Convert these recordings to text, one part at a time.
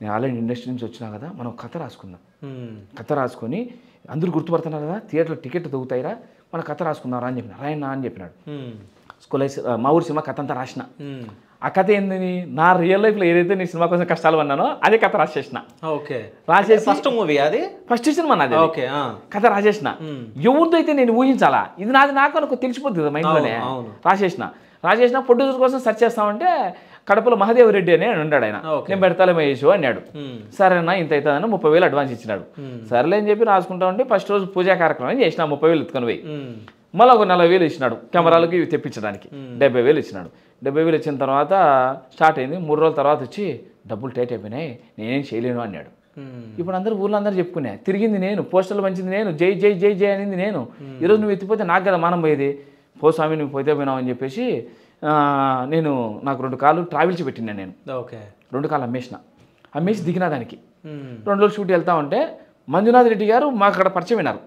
నేను already industry నుంచి వచ్చినా కదా, మనం కథ రాసుకుందాం. కథ రాసుకొని అందరూ గుర్తుపడుతున్నారు కదా, థియేటర్లో టికెట్ దొరుకుతాయిరా, మన కథ రాసుకుందాం రా అని చెప్పిన. రాయన్నా అని చెప్పినాడు. స్కూల్ మా ఊరి సినిమా కథ అంతా రాసిన. ఆ కథ ఏందని, నా రియల్ లైఫ్లో ఏదైతే నీ సినిమా కోసం కష్టాలు పన్నానో అదే కథ రాసేసిన. ఓకే, రాసేసి ఫస్ట్ మూవీ అది, ఫస్ట్ సినిమా నాది. ఓకే, కథ రాసేసిన. ఎవరితో అయితే నేను ఊహించాలా, ఇది నాది నాకు అనుకో తెలిసిపోతుంది కదా మైండ్లోనే. రాసేసిన ప్రొడ్యూసర్ కోసం సెర్చ్ చేస్తామంటే కడపలో మహాదేవ్ రెడ్డి అని ఉన్నాడు. ఆయన నేను పెడతాలే మహేష్ అన్నాడు. సరేనా ఇంత అవుతుందని 30,000 అడ్వాన్స్ ఇచ్చినాడు. సరేలే అని చెప్పి రాసుకుంటా ఉంటే ఫస్ట్ రోజు పూజా కార్యక్రమం చేసిన 30,000 ఎత్తుకొని పోయి మళ్ళీ ఒక 40,000 ఇచ్చినాడు కెమెరాలకి ఇవి తెప్పించడానికి. 70,000 ఇచ్చినాడు. 70,000 ఇచ్చిన తర్వాత స్టార్ట్ అయింది. 3 రోజుల తర్వాత వచ్చి డబ్బులు టైట్ అయిపోయినాయి, నేనేం చేయలేను అన్నాడు. ఇప్పుడు అందరూ ఊళ్ళో అందరూ చెప్పుకునే తిరిగింది నేను, పోస్టర్లు మంచిది నేను, జై జై జై జై అనింది నేను. ఈరోజు నువ్వు ఎత్తిపోతే నాకు కదా మానం పోయేది, పో స్వామి నువ్వు పోతే పోయినావు అని చెప్పేసి నేను నాకు 2 కార్లు ట్రావెల్స్ పెట్టినా. నేను 2 కార్లు అమ్మేసి దిగినా దానికి. 2 రోజులు షూట్ వెళ్తా ఉంటే మంజునాథ్ రెడ్డి గారు మాకు అక్కడ పరిచయం విన్నారు.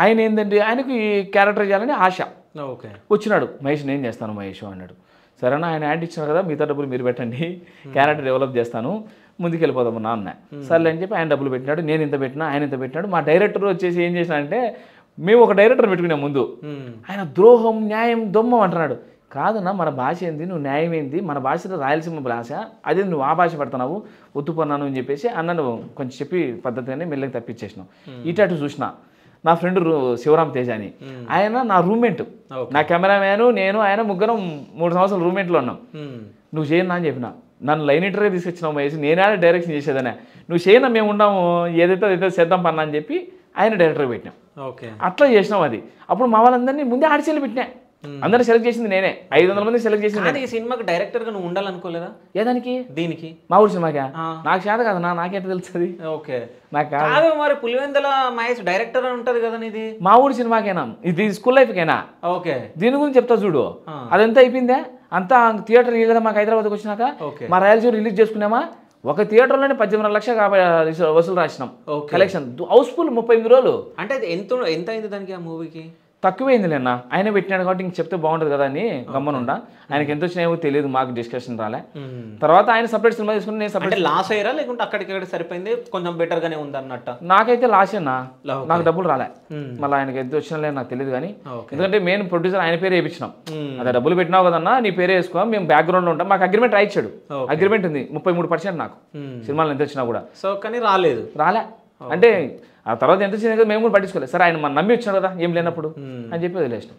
ఆయన ఏంటంటే ఆయనకు ఈ క్యారెక్టర్ చేయాలని ఆశ. వచ్చినాడు, మహేష్ నేను చేస్తాను మహేష్ అన్నాడు. సరేనా ఆయన హ్యాండ్ ఇచ్చినారు కదా, మిగతా డబ్బులు మీరు పెట్టండి, క్యారెక్టర్ డెవలప్ చేస్తాను, ముందుకు వెళ్ళిపోదాము నాన్న. సర్లే అని చెప్పి ఆయన డబ్బులు పెట్టినాడు, నేను ఇంత పెట్టినా, ఆయన ఇంత పెట్టినాడు. మా డైరెక్టర్ వచ్చేసి ఏం చేసినాడంటే, మేము ఒక డైరెక్టర్ పెట్టుకున్నాం ముందు, ఆయన ద్రోహం న్యాయం దొమ్మం అంటున్నాడు. కాదన్నా మన భాష ఏంది, నువ్వు న్యాయం ఏంది, మన భాషలో రాయలసీమ భాష, అదే నువ్వు ఆ భాష పెడుతున్నావు, ఒత్తుపన్నాను అని చెప్పేసి అన్నను కొంచెం చెప్పి పద్ధతిని మెల్లగా తప్పించేసినావు. ఇటు చూసిన నా ఫ్రెండ్ శివరామ్ తేజ అని, ఆయన నా రూమ్మేట్, నా కెమెరామ్యాను నేను ఆయన ముగ్గురం 3 సంవత్సరాలు రూమ్మేట్లో ఉన్నాం. నువ్వు చేయన్నా అని చెప్పిన. నన్ను లైన్ ఇటరే తీసుకొచ్చినావు మహేష్, నేనే డైరెక్షన్ చేసేదనే, నువ్వు చేయనా మేము ఉన్నాము, ఏదైతే అదైతే చేద్దాం పన్నా అని చెప్పి ఆయన డైరెక్టర్ పెట్టినాం. అట్లా చేసినాం. అది అప్పుడు మా వాళ్ళందరినీ ముందే ఆడిచెల్లి పెట్టినా. అందరూ సెలెక్ట్ చేసింది నేనే, 500 మంది సెలెక్ట్ చేసింది. ఈ సినిమాకి డైరెక్టర్ గా నువ్వు ఉండాలనుకోలేదా? ఏదానికి? దీనికి, మా ఊరి సినిమాకా? నాకు చేత కదా, నాకేట తెలుస్తుంది. ఓకే, నాకు మరి పులివెందుల మహేష్ డైరెక్టర్ అని ఉంటది కదా నీది. మా ఊరి సినిమాకేనా ఇది, స్కూల్ లైఫ్కేనా? ఓకే, దీని గురించి చెప్తా చూడు. అదంతా అయిపోయిందే, అంతా థియేటర్ కదా మాకు హైదరాబాద్కి వచ్చినాక. మా రాయలసీమ రిలీజ్ చేసుకున్నామా, ఒక థియేటర్లోనే 18 లక్షలు వసూలు రాసినాం కలెక్షన్, హౌస్ఫుల్ 38 రోజులు. అంటే ఎంత అయింది దానికి ఆ మూవీకి? తక్కువైంది లేన్న, ఆయన పెట్టినాడు కాబట్టి ఇంక చెప్తే బాగుంటుంది కదా అని గమ్మనుండా. ఆయనకి ఎంత వచ్చినాయో తెలియదు, మాకు డిస్కషన్ రాలే. తర్వాత ఆయన సపరేట్ సినిమా తీసుకుని నేను సపరేట్. లాస్ అయ్యారా లేకుంటే అక్కడికి సరిపోయింది, కొంచెం బెటర్ గానే ఉంది అన్నట్టు? నాకైతే లాస్ అన్నా, నాకు డబ్బులు రాలే. మళ్ళీ ఆయనకి ఎంత వచ్చినా లేదు నాకు తెలియదు కానీ, ఎందుకంటే మెయిన్ ప్రొడ్యూసర్ ఆయన పేరే వేయించినాం. అదే డబ్బులు పెట్టినావు కదన్నా, నీ పేరే వేసుకో, మేము బ్యాక్గ్రౌండ్ ఉంటాం. మాకు అగ్రిమెంట్ రాయించాడు, అగ్రిమెంట్ ఉంది 33% నాకు సినిమాలు ఎంత వచ్చినా కూడా. సో కానీ రాలే అంటే ఆ తర్వాత ఎంత వచ్చింది కదా మేము కూడా పట్టించుకోలేదు. సరే ఆయన మనం నమ్మి వచ్చాం కదా ఏం లేనప్పుడు అని చెప్పి వదిలేసినాం.